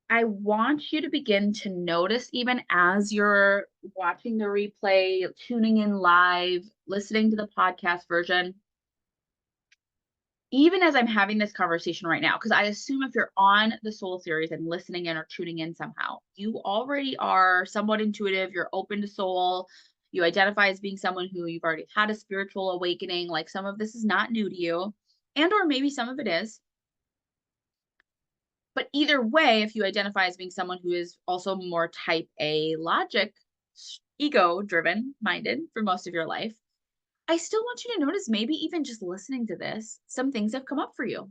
I want you to begin to notice, even as you're watching the replay, tuning in live, listening to the podcast version, even as I'm having this conversation right now, because I assume if you're on the Soul series and listening in or tuning in somehow, you already are somewhat intuitive, you're open to soul, you identify as being someone who you've already had a spiritual awakening, like some of this is not new to you, and or maybe some of it is. But either way, if you identify as being someone who is also more type A logic, ego driven minded for most of your life, I still want you to notice maybe even just listening to this, some things have come up for you.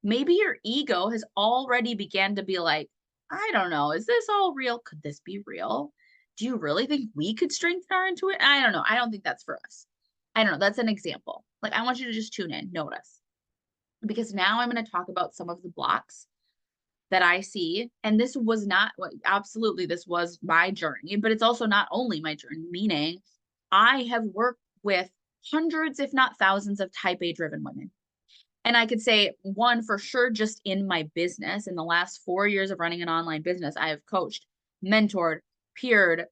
Maybe your ego has already began to be like, I don't know, is this all real? Could this be real? Do you really think we could strengthen our intuition? I don't know. I don't think that's for us. I don't know. That's an example. Like, I want you to just tune in, notice. Because now I'm going to talk about some of the blocks that I see. And this was not, absolutely, this was my journey, but it's also not only my journey, meaning I have worked with hundreds, if not thousands, of type A driven women. And I could say one for sure, just in my business, in the last 4 years of running an online business, I have coached, mentored, peered,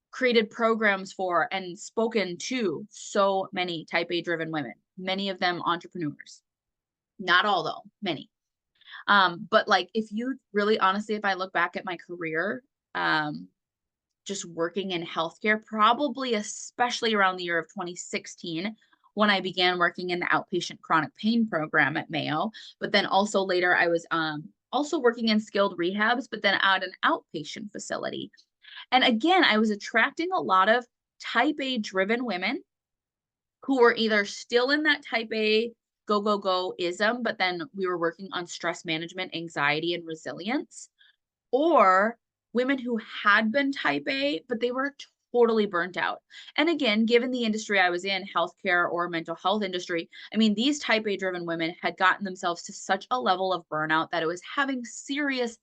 created programs for, and spoken to so many type A driven women, many of them entrepreneurs. Not all, though, many. But like, if you really honestly, if I look back at my career, just working in healthcare, probably especially around the year of 2016, when I began working in the outpatient chronic pain program at Mayo, but then also later I was also working in skilled rehabs, but then at an outpatient facility. And again, I was attracting a lot of type A driven women who were either still in that type A go, go, go ism, but then we were working on stress management, anxiety, and resilience, or women who had been type A, but they were totally burnt out. And again, given the industry I was in, healthcare or mental health industry, I mean, these type A driven women had gotten themselves to such a level of burnout that it was having serious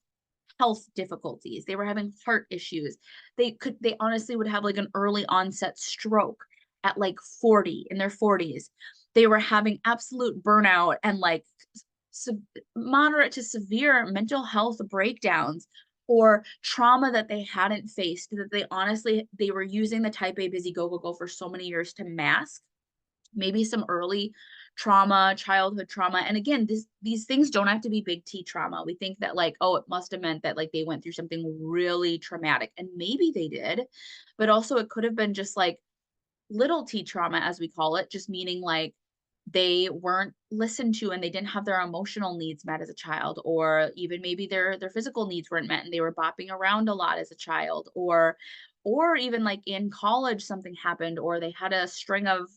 health difficulties. They were having heart issues. They honestly would have like an early onset stroke at like 40 in their 40s. They were having absolute burnout and like moderate to severe mental health breakdowns or trauma that they hadn't faced, that they were using the type A busy go go go for so many years to mask maybe some early trauma, childhood trauma. And again, these things don't have to be big T trauma. We think that like, oh, it must have meant that like they went through something really traumatic, and maybe they did, but also it could have been just like little T trauma, as we call it, just meaning like they weren't listened to and they didn't have their emotional needs met as a child, or even maybe their physical needs weren't met and they were bopping around a lot as a child, or even like in college something happened, or they had a string of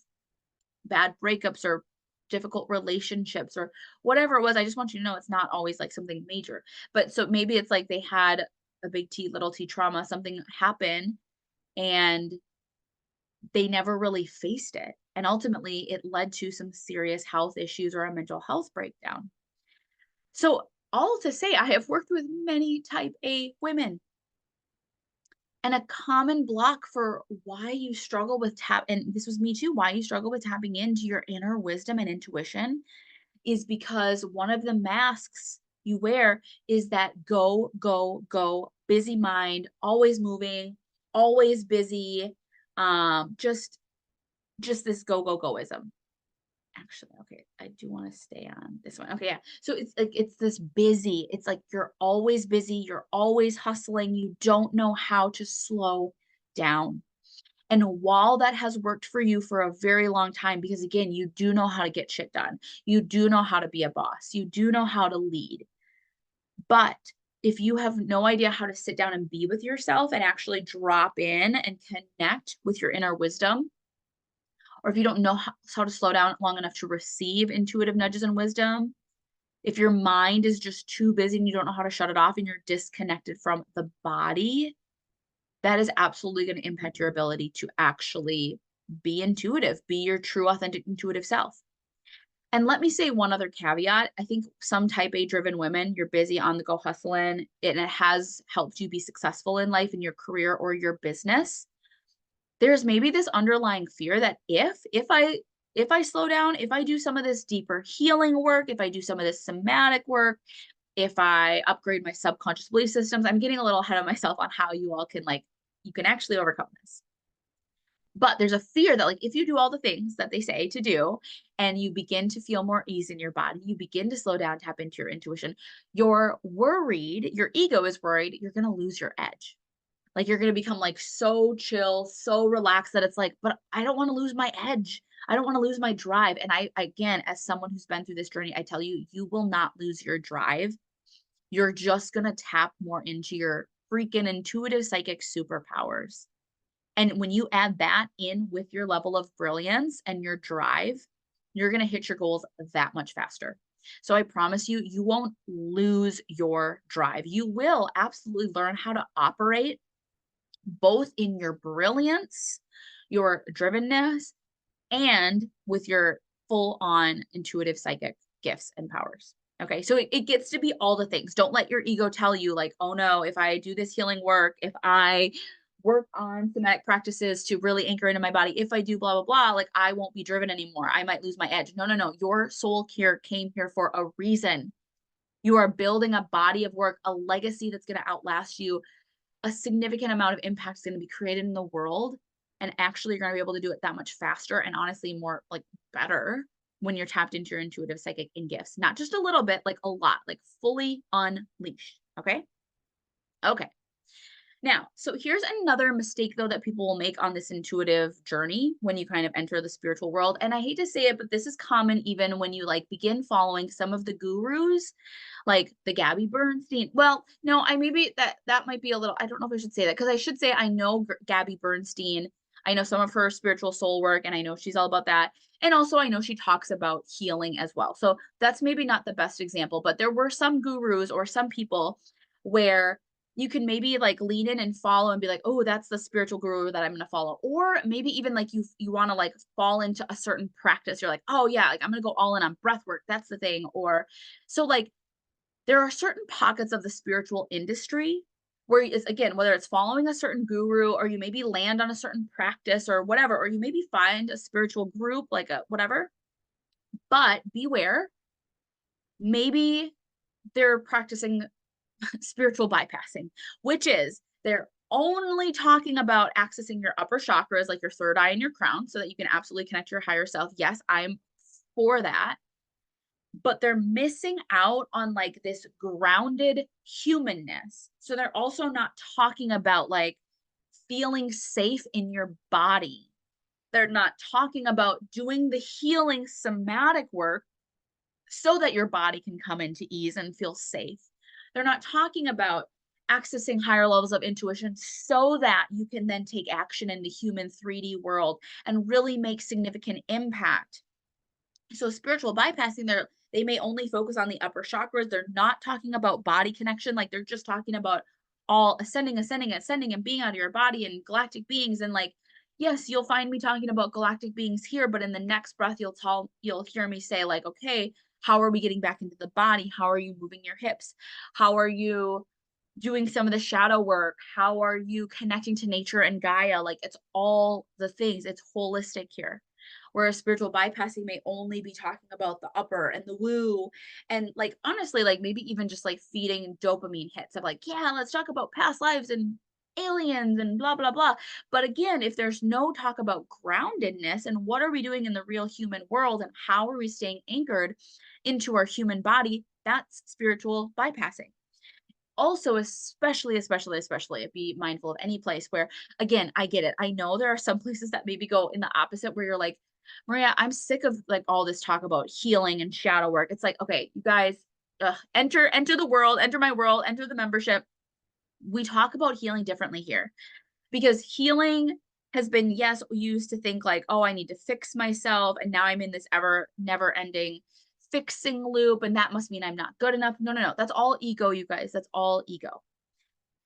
bad breakups or difficult relationships or whatever it was. I just want you to know it's not always like something major. But so maybe it's like they had a big T, little T trauma, something happened and they never really faced it. And ultimately, it led to some serious health issues or a mental health breakdown. So, all to say, I have worked with many type A women. And a common block for why you struggle with and this was me too, why you struggle with tapping into your inner wisdom and intuition is because one of the masks you wear is that go, go, go, busy mind, always moving, always busy, just this go, go, goism. Actually, okay, I do want to stay on this one. Okay, yeah. So it's like it's this busy. It's like you're always busy, you're always hustling, you don't know how to slow down. And while that has worked for you for a very long time, because again, you do know how to get shit done, you do know how to be a boss, you do know how to lead. But if you have no idea how to sit down and be with yourself and actually drop in and connect with your inner wisdom, or if you don't know how to slow down long enough to receive intuitive nudges and wisdom, if your mind is just too busy and you don't know how to shut it off and you're disconnected from the body, that is absolutely going to impact your ability to actually be intuitive, be your true, authentic, intuitive self. And let me say one other caveat. I think some type A driven women, you're busy on the go hustling, and it has helped you be successful in life, in your career or your business. There's maybe this underlying fear that if I slow down, if I do some of this deeper healing work, if I do some of this somatic work, if I upgrade my subconscious belief systems. I'm getting a little ahead of myself on how you all can like, you can actually overcome this. But there's a fear that, like, if you do all the things that they say to do and you begin to feel more ease in your body, you begin to slow down, tap into your intuition, you're worried, your ego is worried you're going to lose your edge. Like, you're going to become like so chill, so relaxed that it's like, but I don't want to lose my edge. I don't want to lose my drive. And I, again, as someone who's been through this journey, I tell you, you will not lose your drive. You're just going to tap more into your freaking intuitive psychic superpowers. And when you add that in with your level of brilliance and your drive, you're going to hit your goals that much faster. So I promise you, you won't lose your drive. You will absolutely learn how to operate both in your brilliance, your drivenness, and with your full on intuitive psychic gifts and powers. Okay. So it gets to be all the things. Don't let your ego tell you, like, oh no, if I do this healing work, if I work on somatic practices to really anchor into my body, if I do blah, blah, blah, like I won't be driven anymore. I might lose my edge. No, no, no. Your soul here came here for a reason. You are building a body of work, a legacy that's going to outlast you. A significant amount of impact is going to be created in the world. And actually, you're going to be able to do it that much faster and honestly more like better when you're tapped into your intuitive psychic and gifts. Not just a little bit, like a lot, like fully unleashed. Okay. Okay. Now, so here's another mistake though that people will make on this intuitive journey when you kind of enter the spiritual world. And I hate to say it, but this is common even when you like begin following some of the gurus, like the Gabby Bernstein. Well, no, I maybe that might be a little, I don't know if I should say that because I should say I know Gabby Bernstein. I know some of her spiritual soul work and I know she's all about that. And also I know she talks about healing as well. So that's maybe not the best example, but there were some gurus or some people where you can maybe like lean in and follow and be like, oh, that's the spiritual guru that I'm going to follow. Or maybe even like you want to like fall into a certain practice. You're like, oh yeah, like I'm going to go all in on breath work. That's the thing. Or so like there are certain pockets of the spiritual industry where is again, whether it's following a certain guru or you maybe land on a certain practice or whatever, or you maybe find a spiritual group, like a whatever, but beware, maybe they're practicing spiritual bypassing, which is they're only talking about accessing your upper chakras, like your third eye and your crown, so that you can absolutely connect to your higher self. Yes, I'm for that. But they're missing out on like this grounded humanness. So they're also not talking about like feeling safe in your body. They're not talking about doing the healing somatic work so that your body can come into ease and feel safe. They're not talking about accessing higher levels of intuition so that you can then take action in the human 3D world and really make significant impact. So spiritual bypassing, they may only focus on the upper chakras. They're not talking about body connection. Like they're just talking about all ascending, ascending, ascending, and being out of your body and galactic beings. And like, yes, you'll find me talking about galactic beings here, but in the next breath, you'll hear me say like, okay, how are we getting back into the body? How are you moving your hips? How are you doing some of the shadow work? How are you connecting to nature and Gaia? Like it's all the things. It's holistic here. Whereas spiritual bypassing may only be talking about the upper and the woo. And like honestly, like maybe even just like feeding dopamine hits of like, yeah, let's talk about past lives and aliens and blah blah blah. But again, if there's no talk about groundedness and what are we doing in the real human world and how are we staying anchored into our human body, that's spiritual bypassing. Also, especially be mindful of any place where, again, I get it. I know there are some places that maybe go in the opposite where you're like, Maria, I'm sick of like all this talk about healing and shadow work. It's like, okay, you guys, enter the world, enter my world, enter the membership. We talk about healing differently here because healing has been, yes, used to think like, oh, I need to fix myself. And now I'm in this ever never ending fixing loop. And that must mean I'm not good enough. No, no, no. That's all ego, you guys. That's all ego.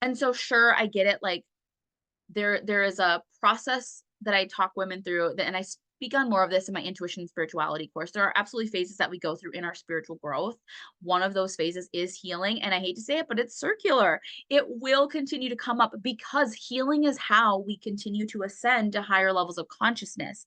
And so, sure, I get it. Like, there is a process that I talk women through, and I speak on more of this in my intuition and spirituality course. There are absolutely phases that we go through in our spiritual growth. One of those phases is healing, and I hate to say it, but it's circular. It will continue to come up because healing is how we continue to ascend to higher levels of consciousness.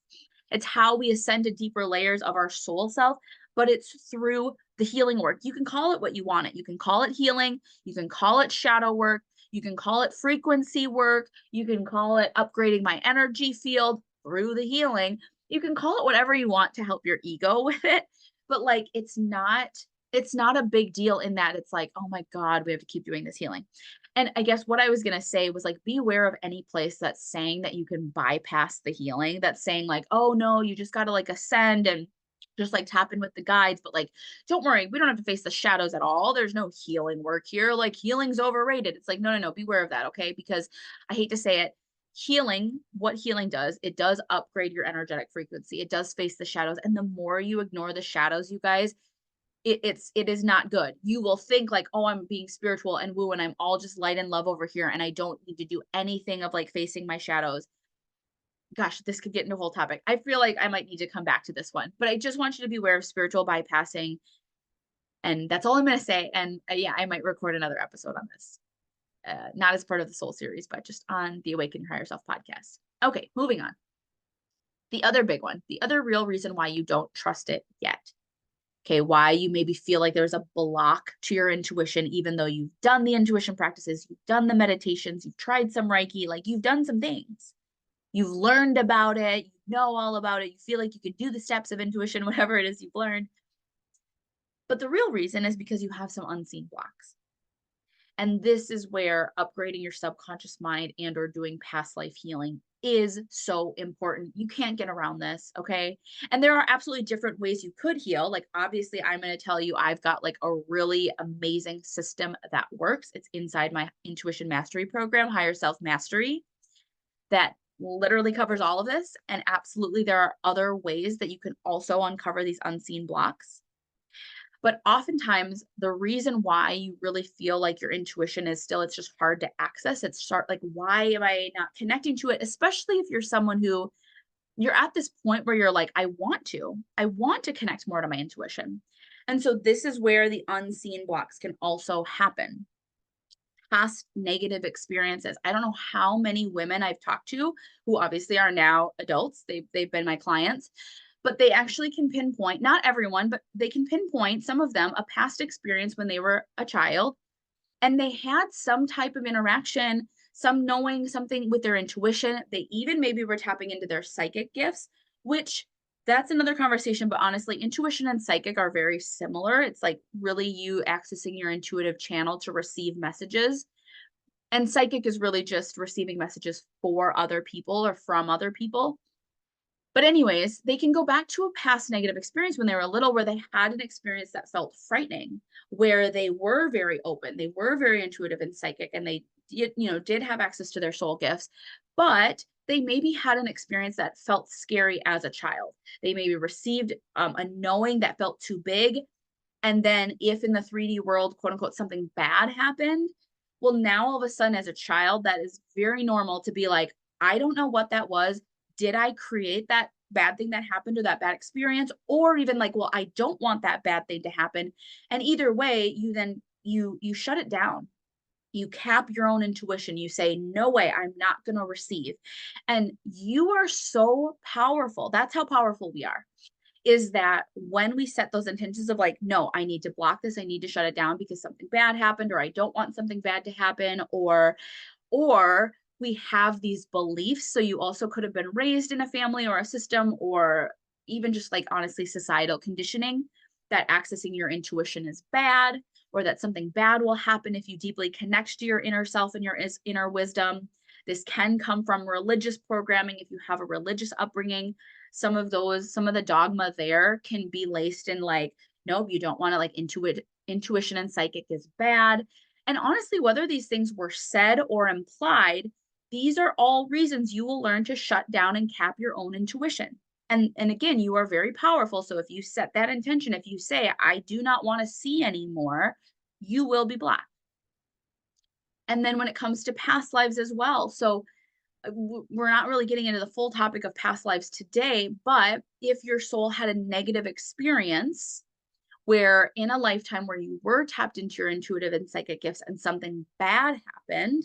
It's how we ascend to deeper layers of our soul self but it's through the healing work. You can call it what you want it. You can call it healing, you can call it shadow work, you can call it frequency work, you can call it upgrading my energy field through the healing. You can call it whatever you want to help your ego with it, but like it's not a big deal in that it's like, oh my God, we have to keep doing this healing. And I guess what I was going to say was like, beware of any place that's saying that you can bypass the healing, that's saying like, oh no, you just got to like ascend and just like tap in with the guides. But like, don't worry, we don't have to face the shadows at all. There's no healing work here. Like, healing's overrated. It's like, no, no, no, beware of that. Okay. Because I hate to say it, healing, what healing does, it does upgrade your energetic frequency. It does face the shadows. And the more you ignore the shadows, you guys, it is not good. You will think like, oh, I'm being spiritual and woo, and I'm all just light and love over here, and I don't need to do anything of like facing my shadows. Gosh, this could get into a whole topic. I feel like I might need to come back to this one, but I just want you to be aware of spiritual bypassing, and that's all I'm going to say. And yeah, I might record another episode on this, not as part of the Soul series, but just on the Awaken Your Higher Self podcast. Okay, moving on. The other big one, the other real reason why you don't trust it yet. Okay, why you maybe feel like there's a block to your intuition, even though you've done the intuition practices, you've done the meditations, you've tried some Reiki, like you've done some things. You've learned about it, you know all about it, you feel like you could do the steps of intuition, whatever it is you've learned. But the real reason is because you have some unseen blocks. And this is where upgrading your subconscious mind and or doing past life healing is so important. You can't get around this, okay? And there are absolutely different ways you could heal. Like, obviously, I'm going to tell you I've got like a really amazing system that works. It's inside my intuition mastery program, Higher Self Mastery, that literally covers all of this. And absolutely, there are other ways that you can also uncover these unseen blocks. But oftentimes, the reason why you really feel like your intuition is still, it's just hard to access. It's start like, why am I not connecting to it? Especially if you're someone who you're at this point where you're like, I want to connect more to my intuition. And so this is where the unseen blocks can also happen. Past negative experiences. I don't know how many women I've talked to who obviously are now adults. They've been my clients, but they actually can pinpoint, not everyone, but they can pinpoint, some of them, a past experience when they were a child and they had some type of interaction, some knowing something with their intuition. They even maybe were tapping into their psychic gifts, which that's another conversation. But honestly, intuition and psychic are very similar. It's like really you accessing your intuitive channel to receive messages. And psychic is really just receiving messages for other people or from other people. But anyways, they can go back to a past negative experience when they were little, where they had an experience that felt frightening, where they were very open, they were very intuitive and psychic, and they did have access to their soul gifts, but they maybe had an experience that felt scary as a child. They maybe received a knowing that felt too big. And then if in the 3D world, quote unquote, something bad happened, well, now all of a sudden as a child, that is very normal to be like, I don't know what that was. Did I create that bad thing that happened or that bad experience? Or even like, well, I don't want that bad thing to happen. And either way, you then you shut it down. You cap your own intuition. You say, no way, I'm not going to receive. And you are so powerful. That's how powerful we are, is that when we set those intentions of like, no, I need to block this, I need to shut it down because something bad happened, or I don't want something bad to happen, or we have these beliefs. So you also could have been raised in a family or a system, or even just like honestly societal conditioning, that accessing your intuition is bad, or that something bad will happen if you deeply connect to your inner self and your inner wisdom. This can come from religious programming. If you have a religious upbringing, some of the dogma there can be laced in like, nope, you don't want to like intuition and psychic is bad. And honestly, whether these things were said or implied, these are all reasons you will learn to shut down and cap your own intuition. And again, you are very powerful. So if you set that intention, if you say, I do not want to see anymore, you will be blocked. And then when it comes to past lives as well. So we're not really getting into the full topic of past lives today, but if your soul had a negative experience where in a lifetime where you were tapped into your intuitive and psychic gifts and something bad happened,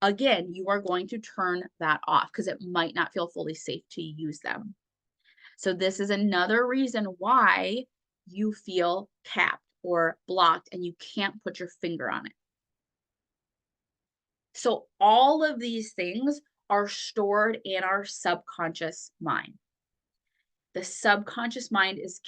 again, you are going to turn that off because it might not feel fully safe to use them. So this is another reason why you feel capped or blocked and you can't put your finger on it. So, all of these things are stored in our subconscious mind. The subconscious mind is